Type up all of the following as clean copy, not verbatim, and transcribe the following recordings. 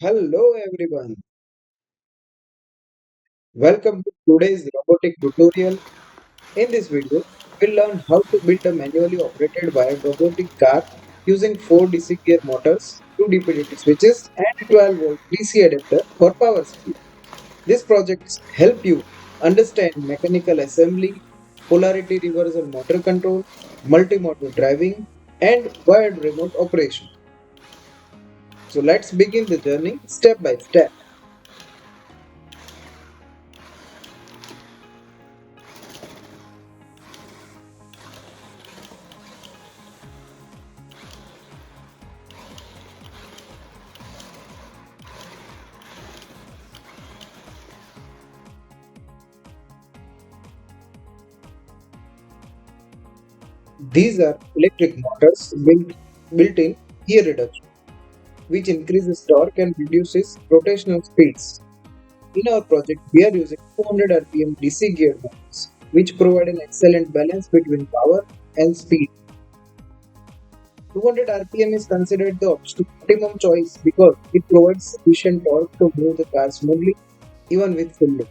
Hello everyone, welcome to today's robotic tutorial. In this video, we'll learn how to build a manually operated wired robotic car using 4 DC gear motors, 2 DPDT switches and a 12 volt DC adapter for power supply. These projects help you understand mechanical assembly, polarity reversal motor control, multi-motor driving and wired remote operation. So let's begin the journey step by step. These are electric motors built in gear reduction, which increases torque and reduces rotational speeds. In our project, we are using 200 rpm DC gear motors, which provide an excellent balance between power and speed. 200 rpm is considered the optimum choice because it provides sufficient torque to move the car smoothly even with full load.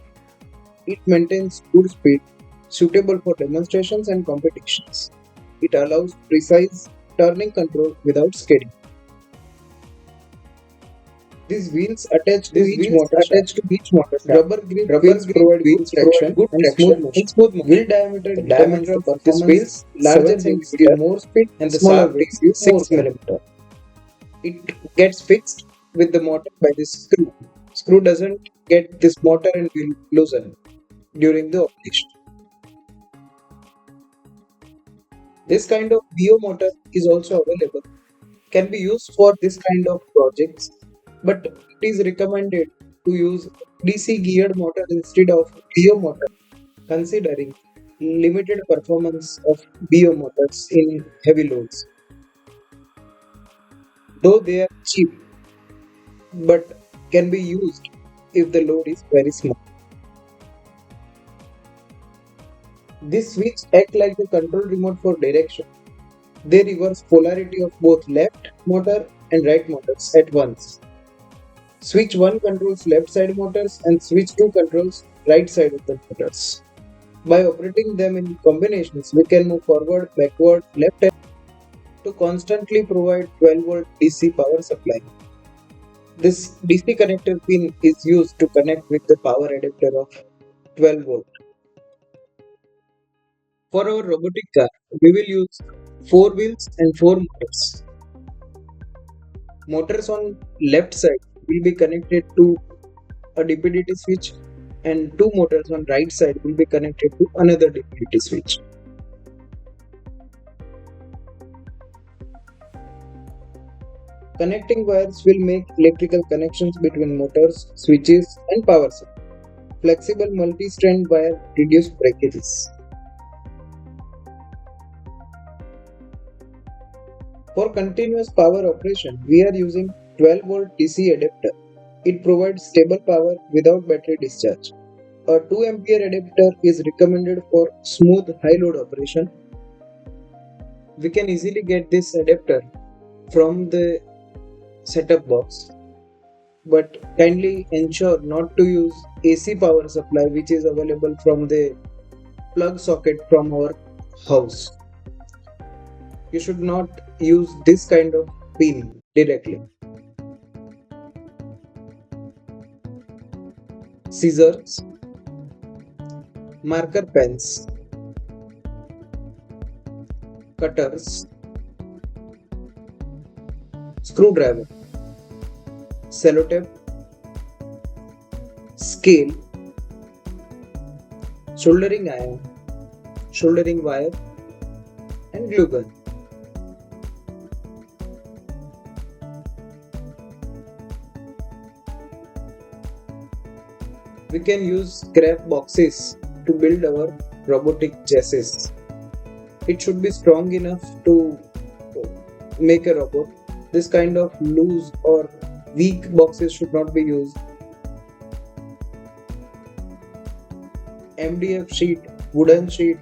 It maintains good speed, suitable for demonstrations and competitions. It allows precise turning control without skidding. Attached to each motor wheels provide good traction and smooth motion. Wheel diameter The determines diameter the of the performance. wheels, Larger larger wheels wheels give give more more speed speed and and the the smaller smaller wheels wheels give give more 6 speed. mm. It gets fixed with the motor by this screw. Screw doesn't get this motor and will loosen during the operation. This kind of BO motor is also available, can be used for this kind of projects, but it is recommended to use DC geared motor instead of BO motor, considering limited performance of BO motors in heavy loads. Though they are cheap, but can be used if the load is very small. This switch act like a control remote for direction. They reverse polarity of both left motor and right motors at once. Switch 1 controls left side motors and switch 2 controls right side of the motors. By operating them in combinations, we can move forward, backward, left and to constantly provide 12 volt DC power supply. This DC connector pin is used to connect with the power adapter of 12 volt. For our robotic car, we will use 4 wheels and 4 motors. Motors on left side will be connected to a DPDT switch and 2 motors on right side will be connected to another DPDT switch. Connecting wires will make electrical connections between motors, switches and power supply. Flexible multi-strand wire reduce breakages. For continuous power operation, we are using 12 volt DC adapter. It provides stable power without battery discharge. A 2 ampere adapter is recommended for smooth high load operation. We can easily get this adapter from the setup box, but kindly ensure not to use AC power supply which is available from the plug socket from our house. You should not use this kind of pin directly. Scissors, marker pens, cutters, screwdriver, sellotape, scale, soldering iron, soldering wire, and glue gun. We can use scrap boxes to build our robotic chassis. It should be strong enough to make a robot. This kind of loose or weak boxes should not be used. MDF sheet, wooden sheet,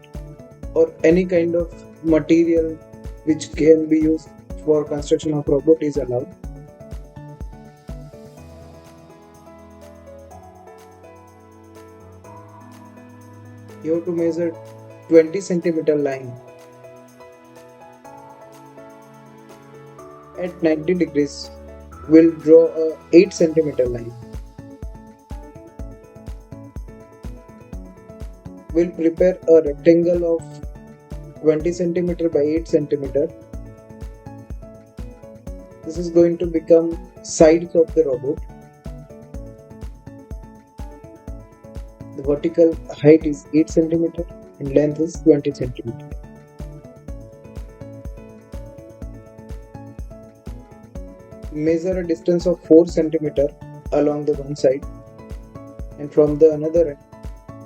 or any kind of material which can be used for construction of robot is allowed. You have to measure 20 centimeter line at 90 degrees. We'll draw a 8 centimeter line. We'll prepare a rectangle of 20 centimeter by 8 centimeter. This is going to become sides of the robot. The vertical height is 8 centimeter and length is 20 centimeter. Measure a distance of 4 centimeter along the one side, and from the another end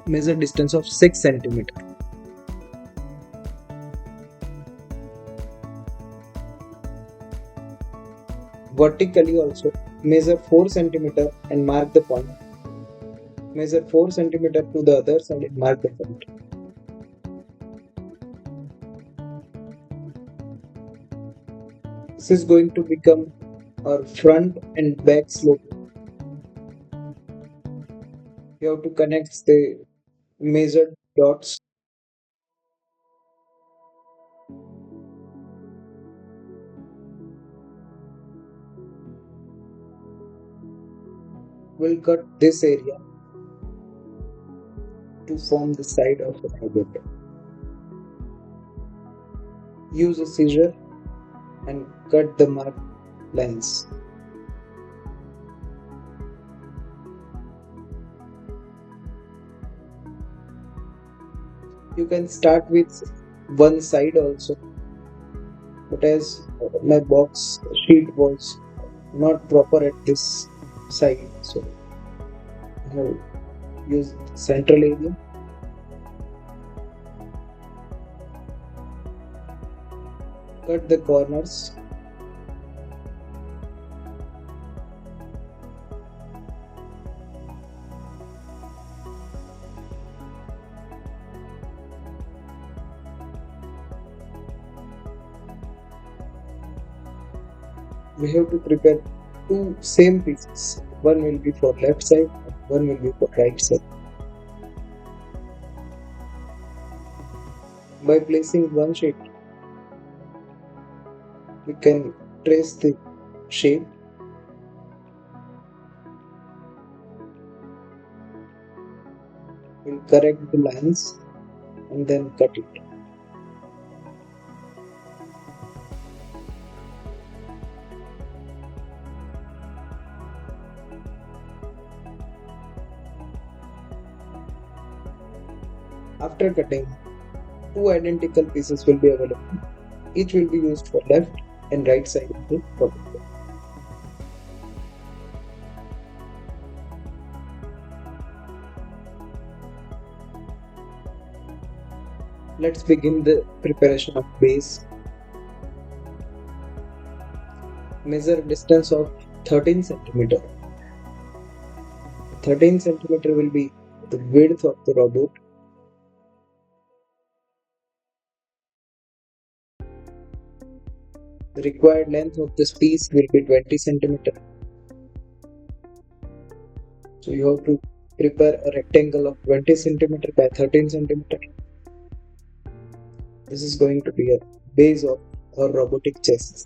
measure distance of 6 centimeter. Vertically also measure 4 centimeter and mark the point. Measure 4 centimeter to the other side and mark the point. This is going to become our front and back slope. You have to connect the measured dots. We'll cut this area to form the side of the robot. Use a scissor and cut the marked lines. You can start with one side also, but as my box sheet was not proper at this side, so I have used central area. Cut the corners. We have to prepare two same pieces. One will be for left side and one will be for right side. By placing one sheet, we can trace the shape. We'll correct the lines and then cut it. After cutting, two identical pieces will be available. Each will be used for left and right side of the robot. Let's begin the preparation of base. Measure distance of 13 centimeter. 13 centimeter will be the width of the robot. The required length of this piece will be 20 centimeter. So you have to prepare a rectangle of 20 centimeter by 13 centimeter. This is going to be a base of our robotic chassis.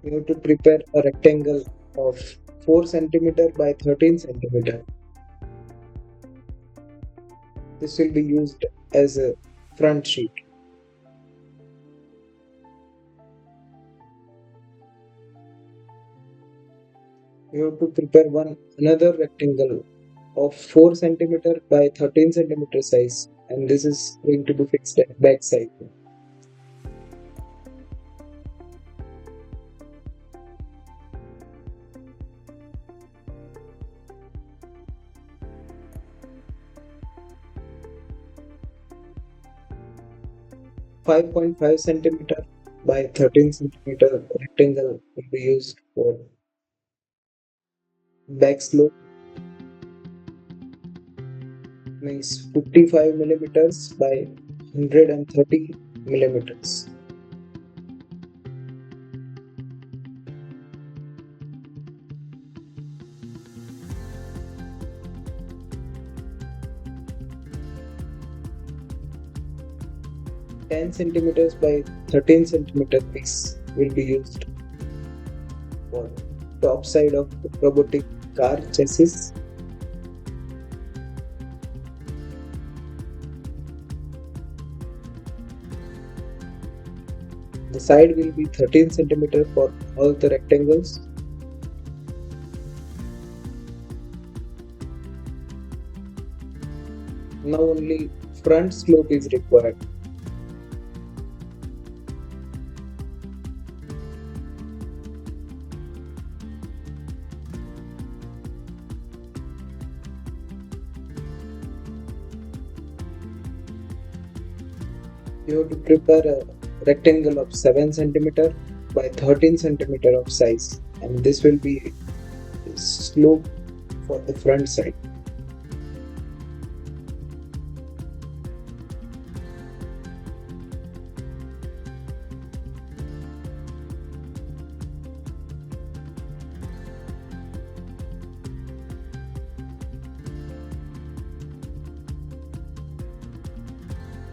You have to prepare a rectangle of 4 centimeter by 13 centimeter. This will be used as a front sheet. You have to prepare another rectangle of 4 centimeter by 13 centimeter size, and this is going to be fixed at back side. Five 5.5 centimeter by 13 centimeter rectangle will be used for back slope, means 55 millimeters by 130 millimeters. 10 centimeters by 13 centimeter piece will be used for top side of robotic car chassis. The side will be 13 centimeter for all the rectangles. Now only front slope is required. You have to prepare a rectangle of 7 centimeter by 13 centimeter of size, and this will be slope for the front side.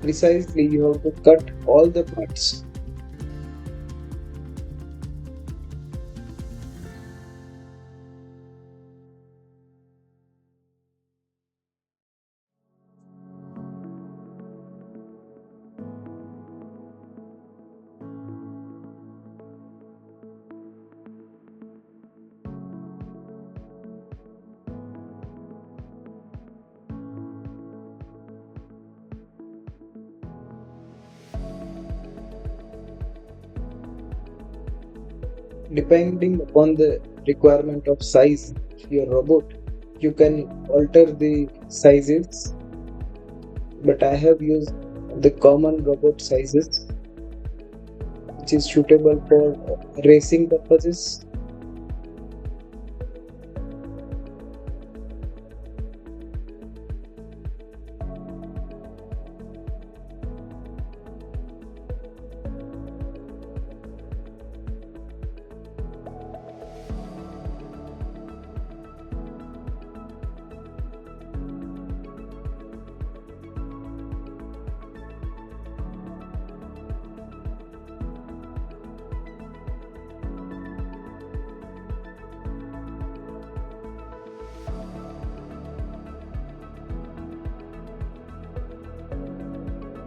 Precisely, you have to cut all the parts. Depending upon the requirement of size of your robot, you can alter the sizes, but I have used the common robot sizes, which is suitable for racing purposes.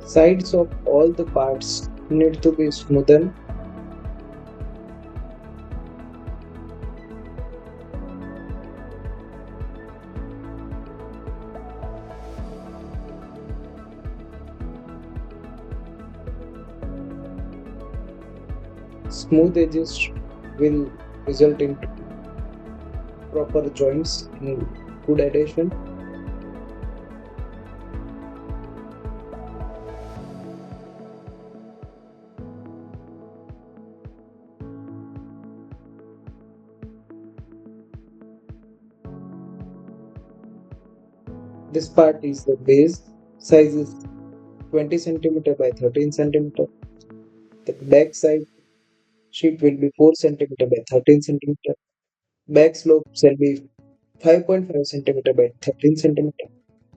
Sides of all the parts need to be smoothened. Smooth edges will result in proper joints and good adhesion. This part is the base. Size is 20 centimeter by 13 centimeter. The back side sheet will be 4 centimeter by 13 centimeter. Back slope shall be 5.5 centimeter by 13 centimeter.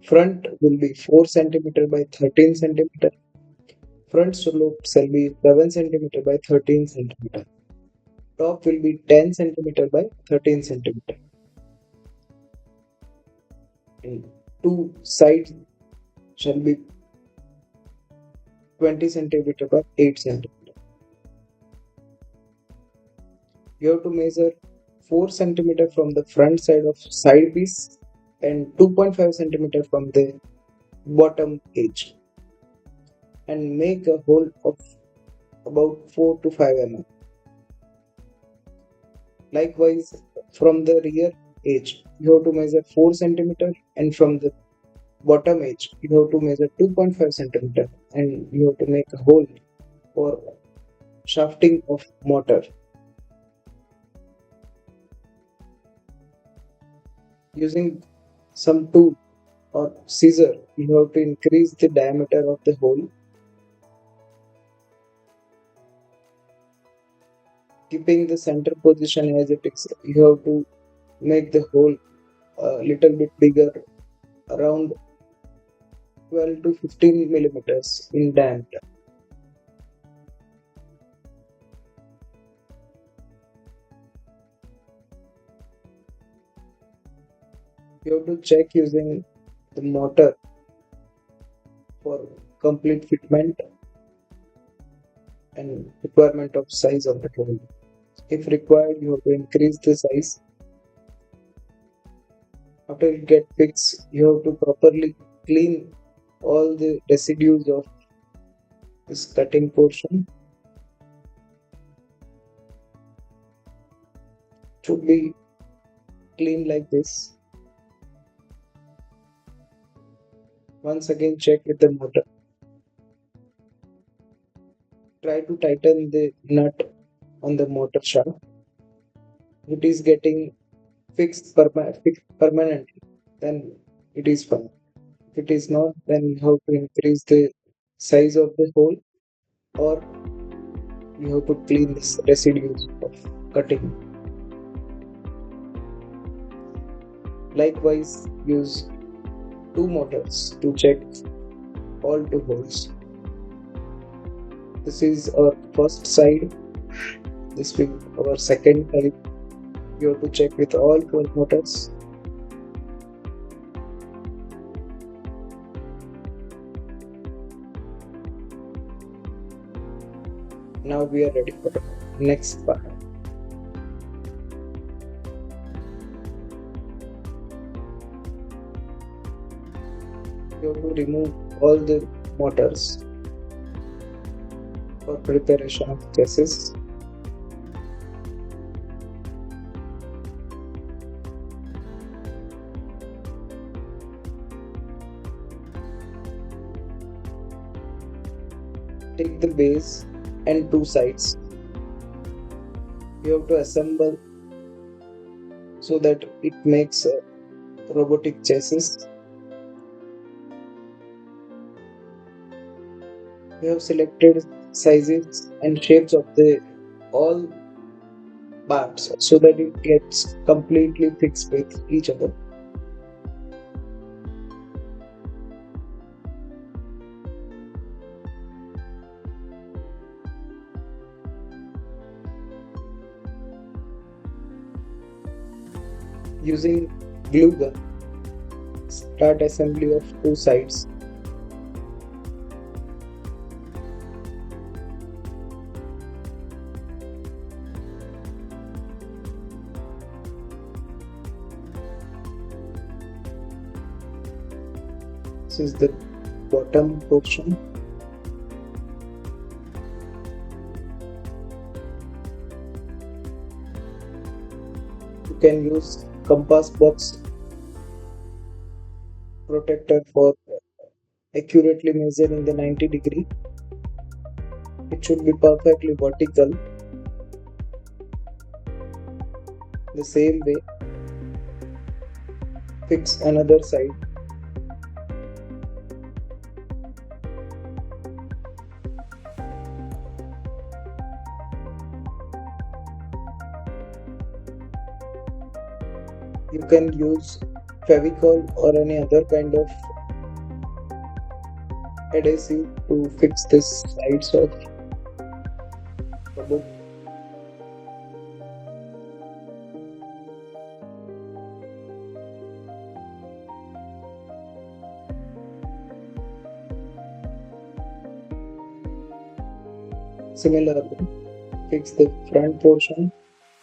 Front will be 4 centimeter by 13 centimeter. Front slope shall be 7 centimeter by 13 centimeter. Top will be 10 centimeter by 13 centimeter. And two sides shall be 20 centimeter by 8 centimeter. You have to measure 4 centimeter from the front side of side piece and 2.5 centimeter from the bottom edge, and make a hole of about 4 to 5 mm. Likewise, from the rear edge, you have to measure 4 centimeter, and from the bottom edge, you have to measure 2.5 centimeter, and you have to make a hole for shafting of motor. Using some tool or scissor, you have to increase the diameter of the hole, keeping the center position as it is. You have to make the hole a little bit bigger, around 12 to 15 millimeters in diameter. You have to check using the motor for complete fitment and requirement of size of the hole. If required, you have to increase the size. After it get fixed, you have to properly clean all the residues of this cutting portion. Should be clean like this. Once again, check with the motor. Try to tighten the nut on the motor shaft. It is getting fixed permanently, then it is fine. If it is not, then you have to increase the size of the hole, or you have to clean this residues of cutting. Likewise, use two motors to check all two holes. This is our first side. This will be our second side. You have to check with all 12 motors. Now we are ready for the next part. You have to remove all the motors for preparation of chassis. Take the base and two sides. You have to assemble so that it makes a robotic chassis. We have selected sizes and shapes of the all parts so that it gets completely fixed with each other. Using glue gun, start assembly of two sides. This is the bottom portion. You can use compass box protector for accurately measuring the 90-degree. It should be perfectly vertical. The same way, fix another side. You can use Fevicol or any other kind of adhesive to fix this sides of robot. Similarly, fix the front portion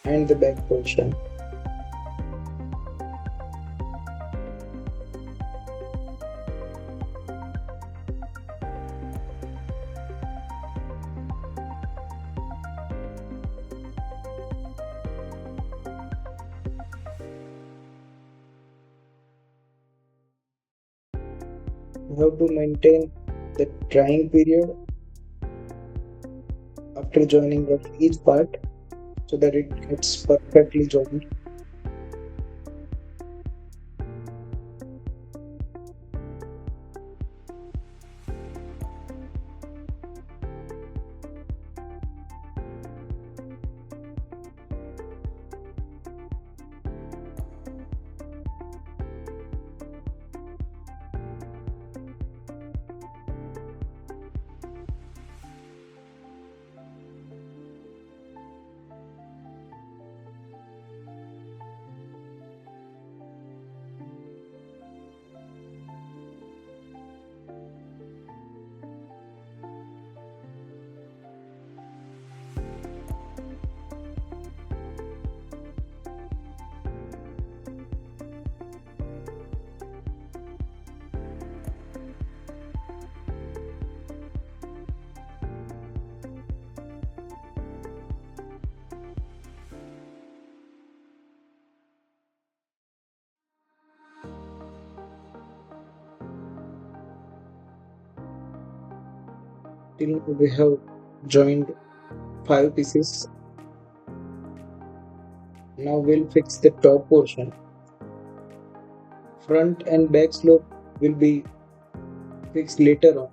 and the back portion. You have to maintain the drying period after joining of each part so that it gets perfectly joined. Till now we have joined 5 pieces. Now we'll fix the top portion. Front and back slope will be fixed later on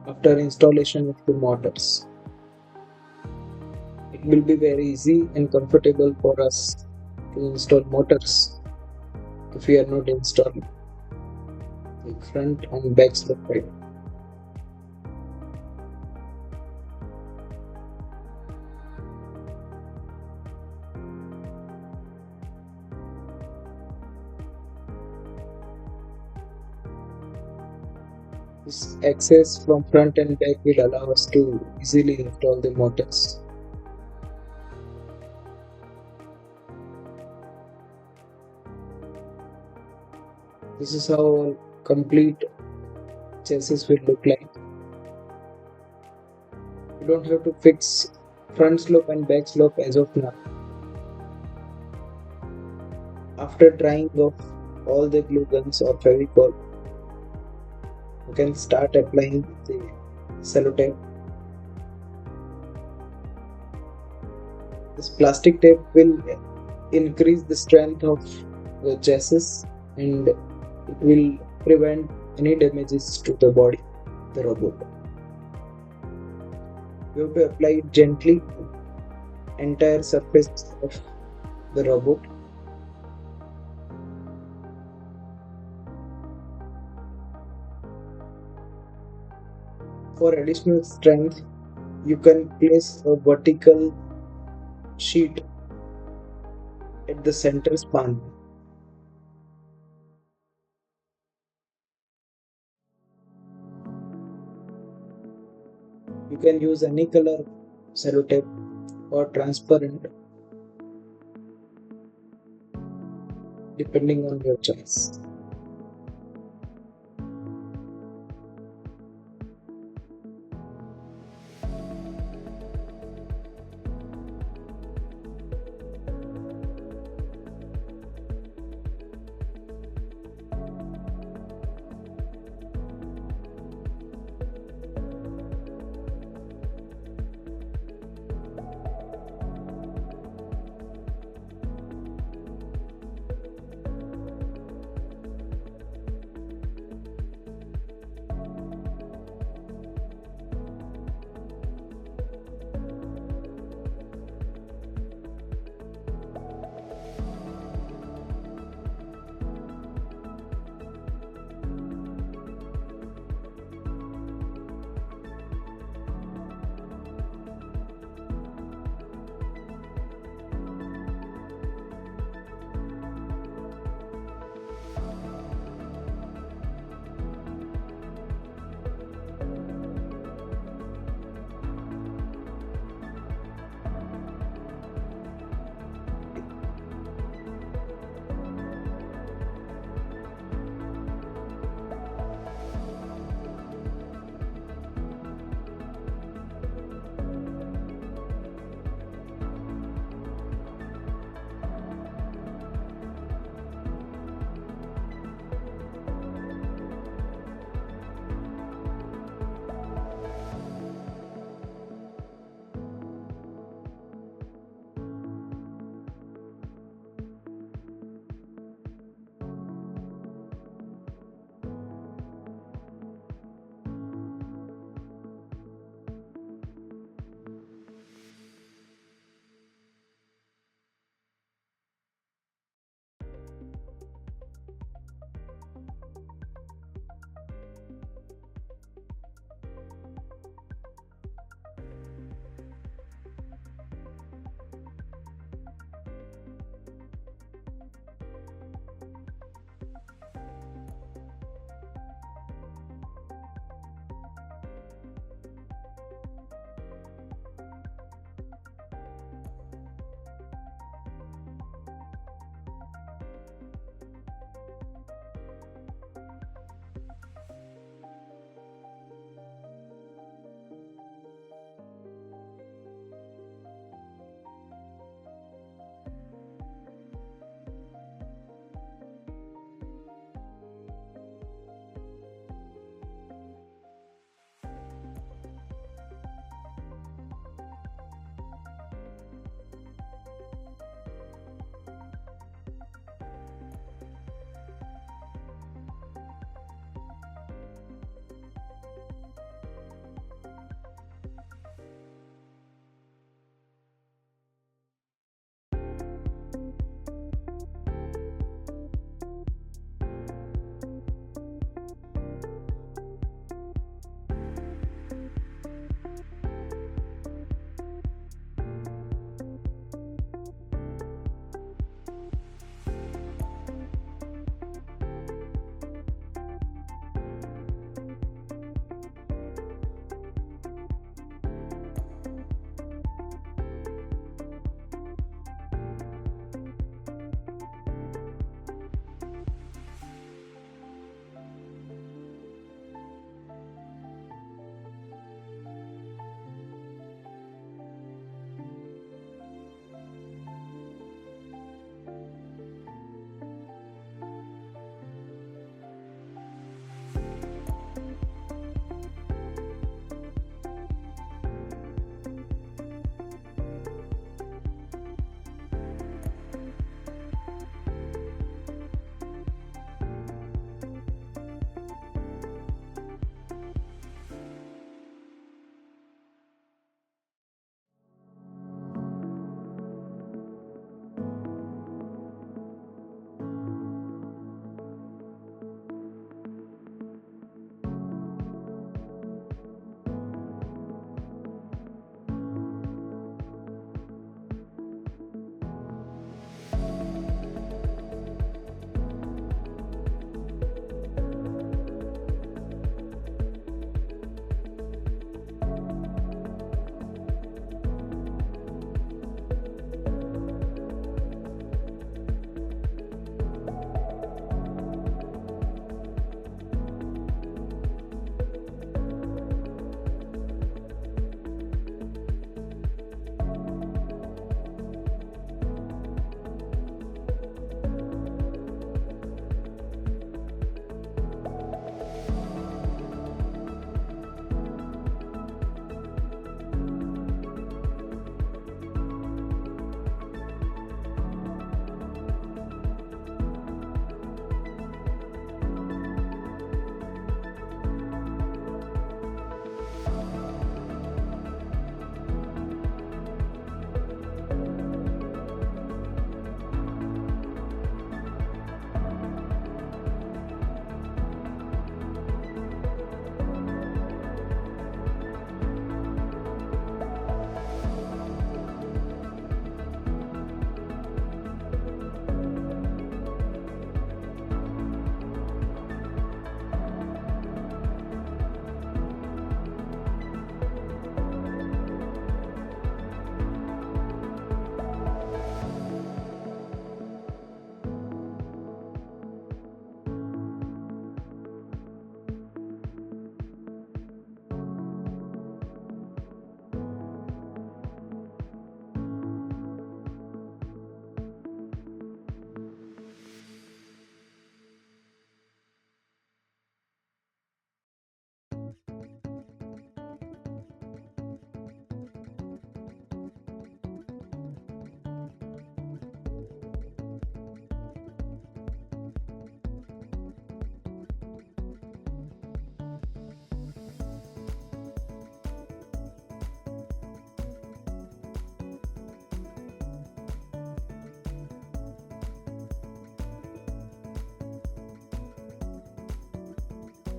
after installation of the motors. It will be very easy and comfortable for us to install motors if we are not installing the front and back slope right. This access from front and back will allow us to easily install the motors. This is how our complete chassis will look like. You don't have to fix front slope and back slope as of now. After drying off all the glue guns or Fevicol, you can start applying the sellotape. This plastic tape will increase the strength of the chassis and it will prevent any damages to the body of the robot. You have to apply it gently to entire surface of the robot. For additional strength, you can place a vertical sheet at the center span. You can use any color sellotape or transparent depending on your choice.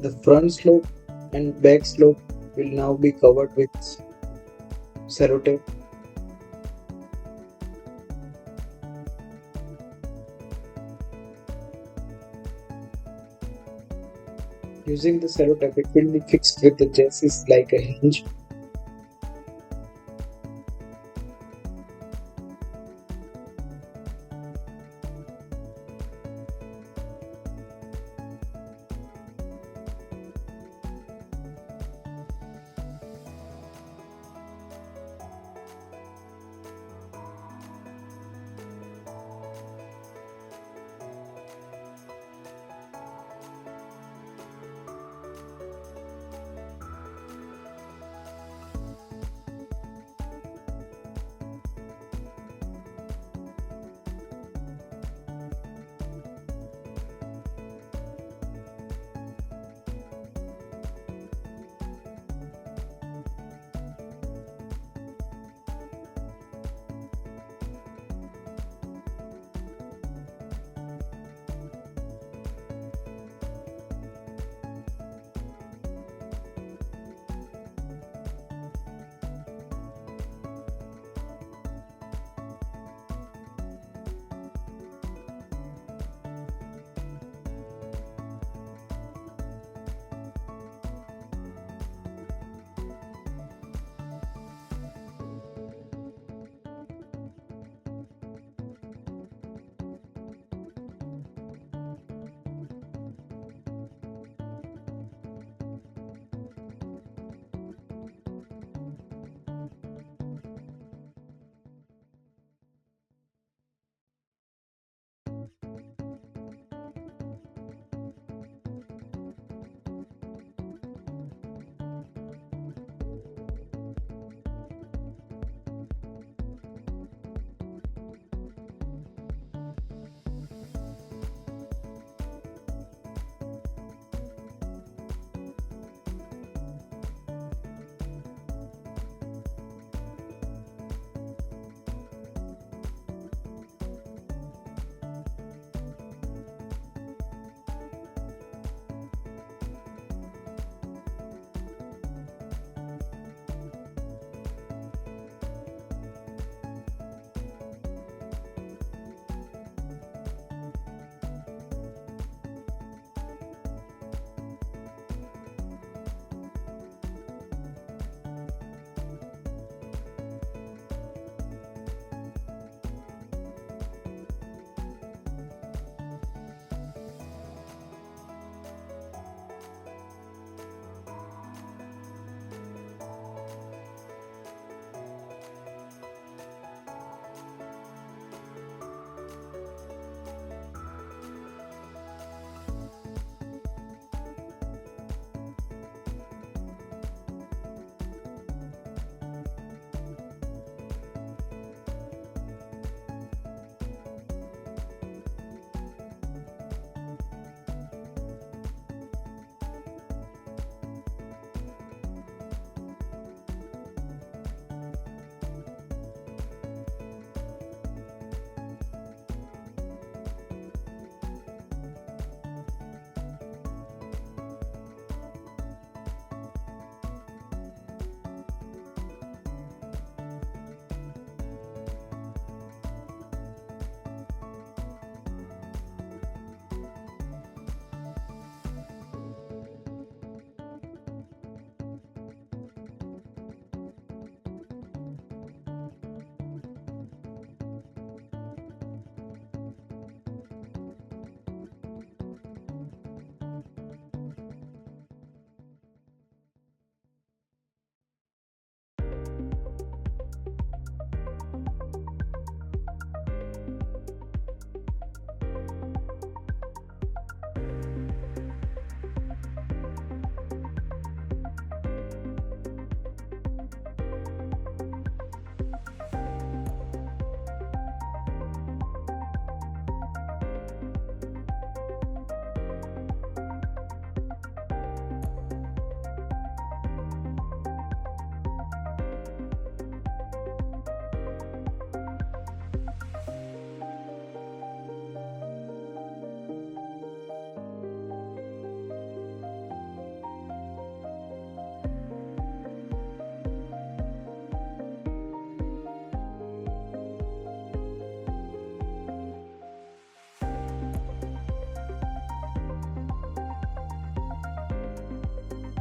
The front slope and back slope will now be covered with sellotape. Using the sellotape, it will be fixed with the chassis like a hinge.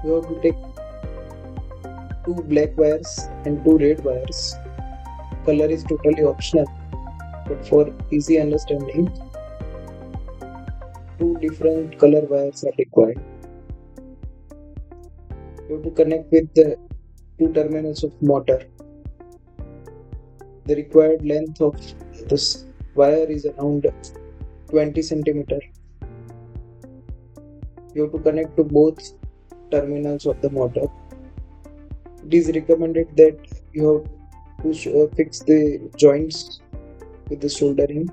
You have to take two black wires and two red wires. Color is totally optional, but for easy understanding, two different color wires are required. You have to connect with the two terminals of motor. The required length of this wire is around 20 centimeter. You have to connect to both terminals of the motor. It is recommended that you have to fix the joints with the soldering.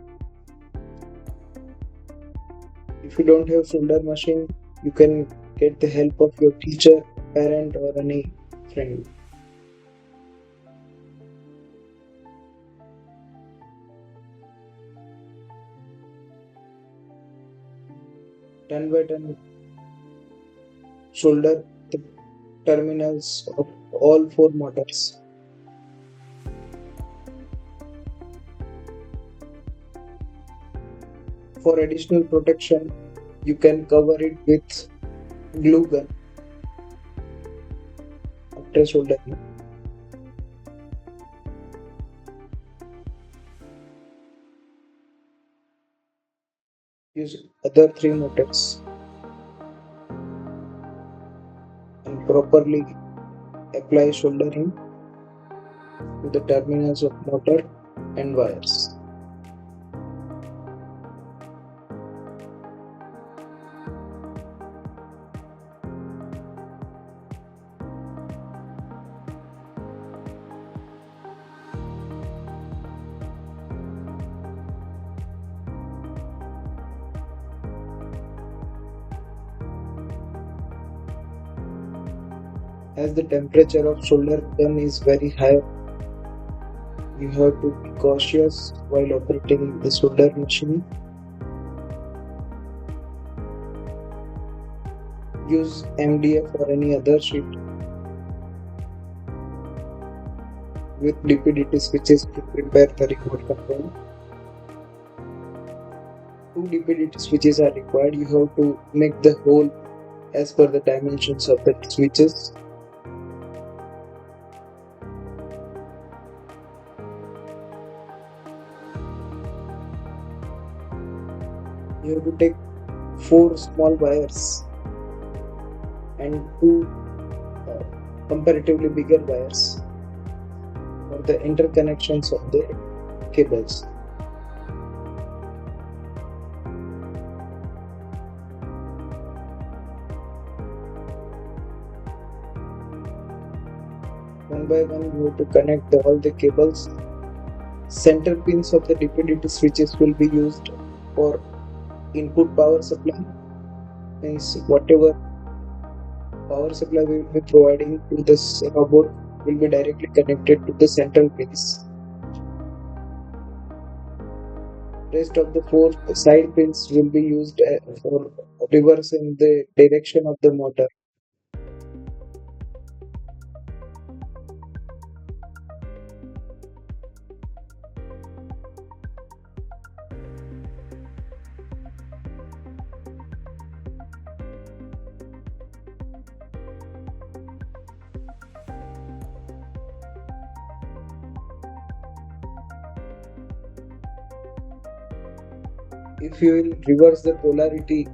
If you don't have solder machine, you can get the help of your teacher, parent, or any friend. Turn by turn, solder the terminals of all four motors. For additional protection, you can cover it with glue gun after soldering. Use other three motors and properly apply soldering to the terminals of motor and wires. As the temperature of solder gun is very high, you have to be cautious while operating the solder machine. Use MDF or any other sheet with DPDT switches to prepare the remote control. Two DPDT switches are required. You have to make the hole as per the dimensions of the switches. You have to take four small wires and two comparatively bigger wires for the interconnections of the cables. One by one, you have to connect all the cables. Center pins of the DPDT switches will be used for input power supply. Means whatever power supply we will be providing to this robot will be directly connected to the central pins. Rest of the four side pins will be used for reversing the direction of the motor. If you will reverse the polarity,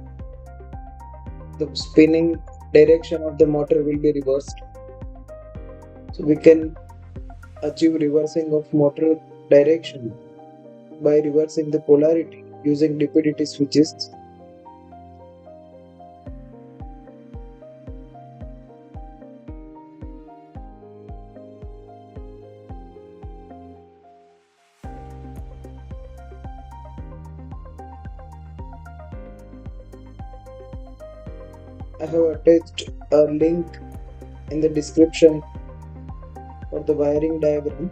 the spinning direction of the motor will be reversed. So we can achieve reversing of motor direction by reversing the polarity using DPDT switches. I have attached a link in the description for the wiring diagram.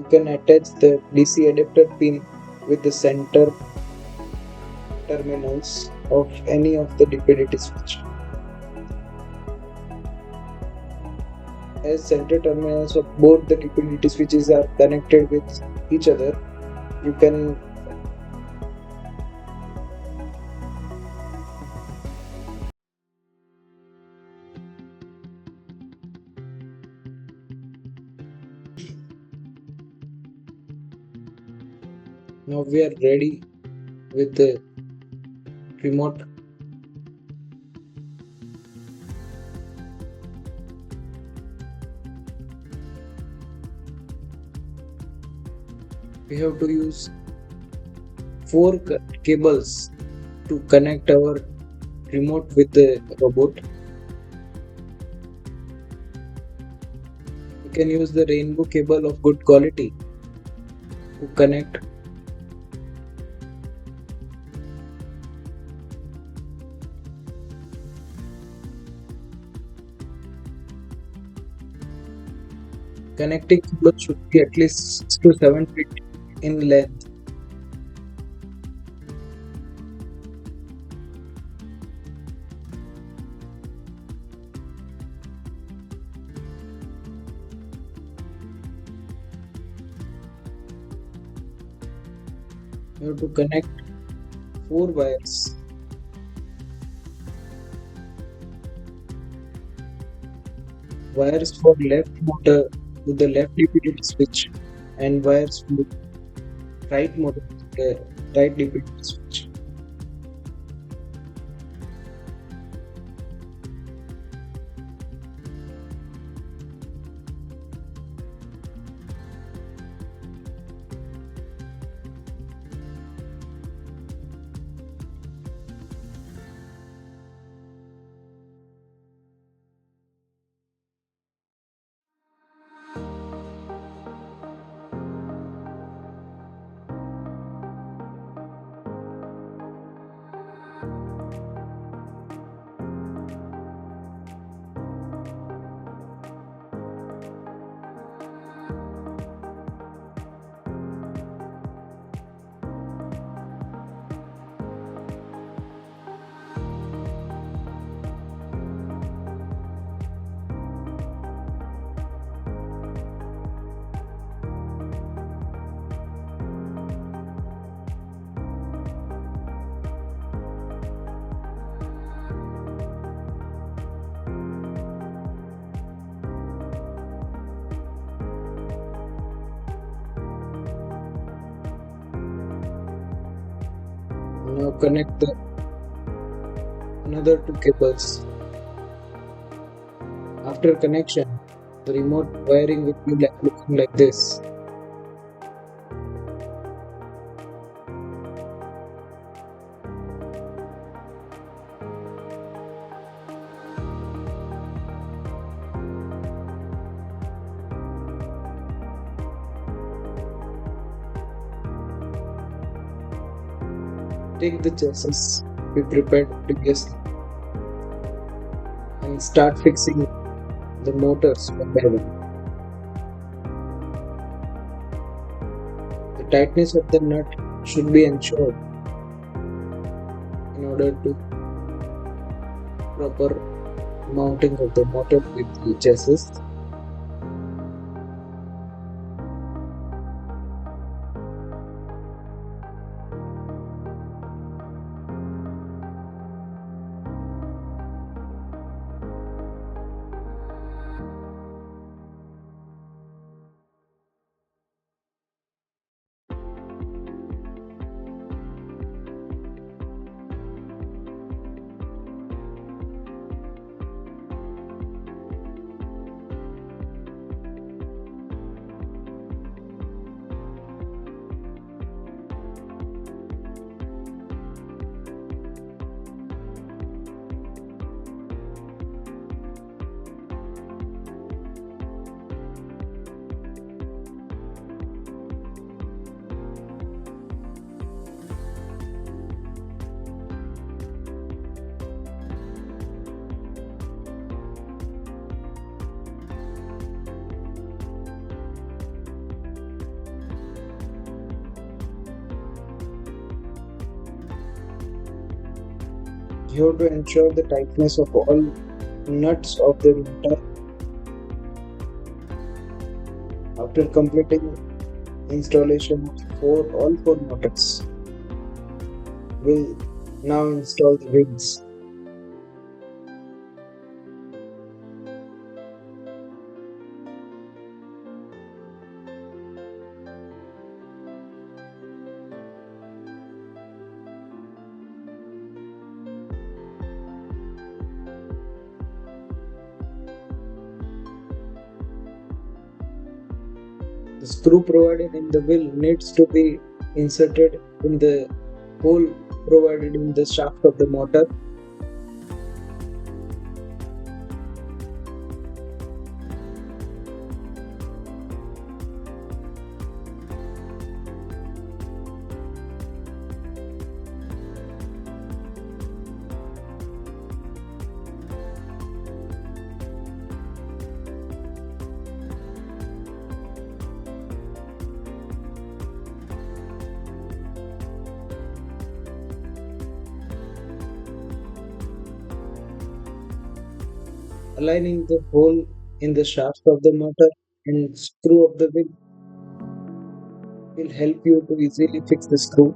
You can attach the DC adapter pin with the center terminals of any of the DPDT switch. As center terminals of both the DPDT switches are connected with each other, you can now we are ready with the remote. We have to use four cables to connect our remote with the robot. You can use the rainbow cable of good quality to connect. Connecting cable should be at least 6 to 7 feet in length. You have to connect four wires. Wires for left motor to the left DPDT switch and wires for right motor to the right DPDT switch. Now connect the another two cables. After connection, the remote wiring will be looking like this. Take the chassis we prepared previously and start fixing the motors one by one. The tightness of the nut should be ensured in order to proper mounting of the motor with the chassis. You have to ensure the tightness of all nuts of the motor. After completing installation of all four motors, we'll now install the wheels. The screw provided in the wheel needs to be inserted in the hole provided in the shaft of the motor. Aligning the hole in the shaft of the motor and screw of the wheel will help you to easily fix the screw.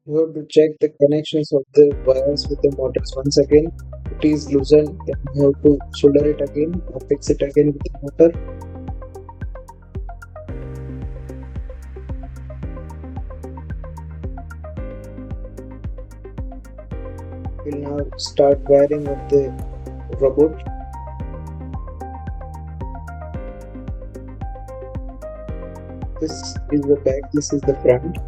You have to check the connections of the wires with the motors once again. It is loosened, then you have to solder it again or fix it again with the motor. We'll now start wiring of the robot. This is the back, this is the front.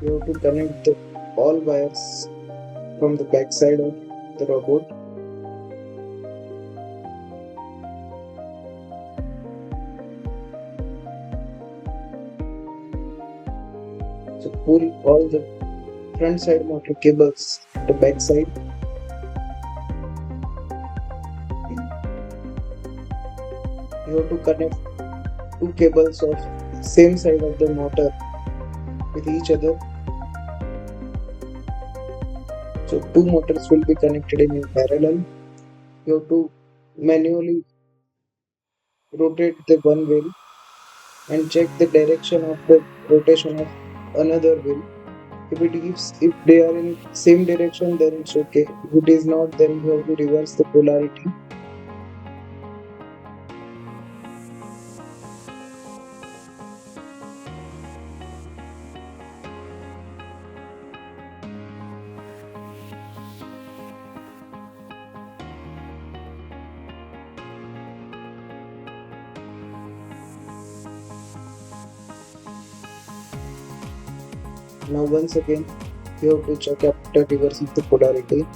You have to connect all wires from the back side of the robot. So pull all the front side motor cables to the back side. You have to connect two cables of same side of the motor with each other. So two motors will be connected in parallel. You have to manually rotate the one wheel and check the direction of the rotation of another wheel. If they are in same direction, then it's okay. If it is not, then you have to reverse the polarity. Now once again you have to check after reversing the polarity.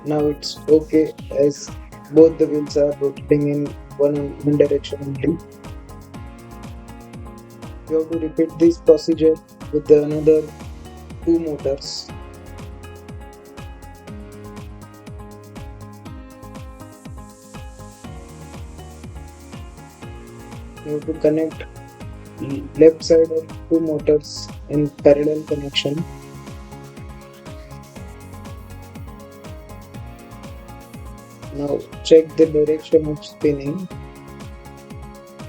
Now it's okay as both the wheels are rotating in one direction only. You have to repeat this procedure with the another two motors. You have to connect left side of two motors in parallel connection. Now check the direction of spinning.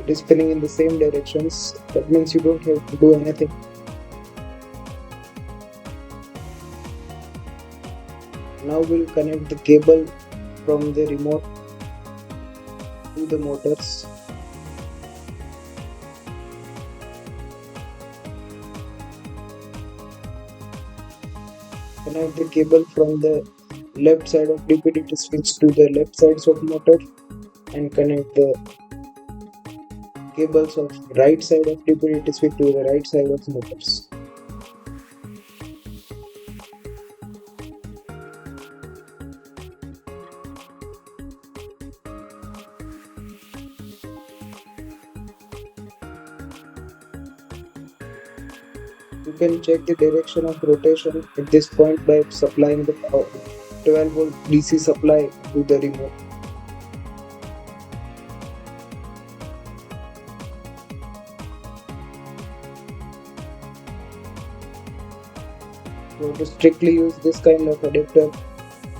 It is spinning in the same directions. That means you don't have to do anything. Now we'll connect the cable from the remote to the motors. Connect the cable from the left side of DPDT switch to the left sides of motor and connect the cables of right side of DPDT switch to the right side of motors. You can check the direction of rotation at this point by supplying the 12 volt DC supply to the remote. You have to strictly use this kind of adapter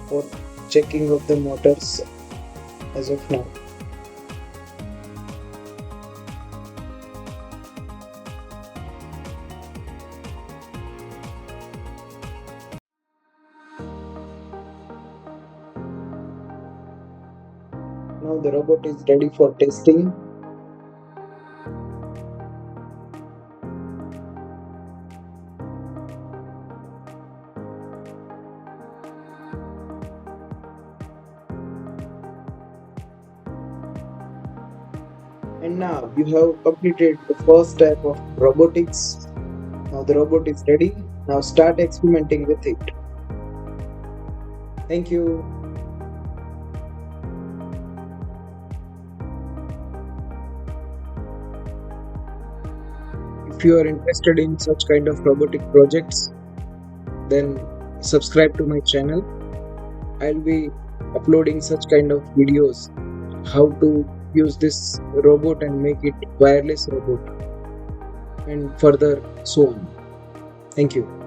for checking of the motors as of now. Now the robot is ready for testing. And now you have completed the first step of robotics. Now the robot is ready. Now start experimenting with it. Thank you. If you are interested in such kind of robotic projects, then subscribe to my channel. I'll be uploading such kind of videos, how to use this robot and make it wireless robot, and further so on. Thank you.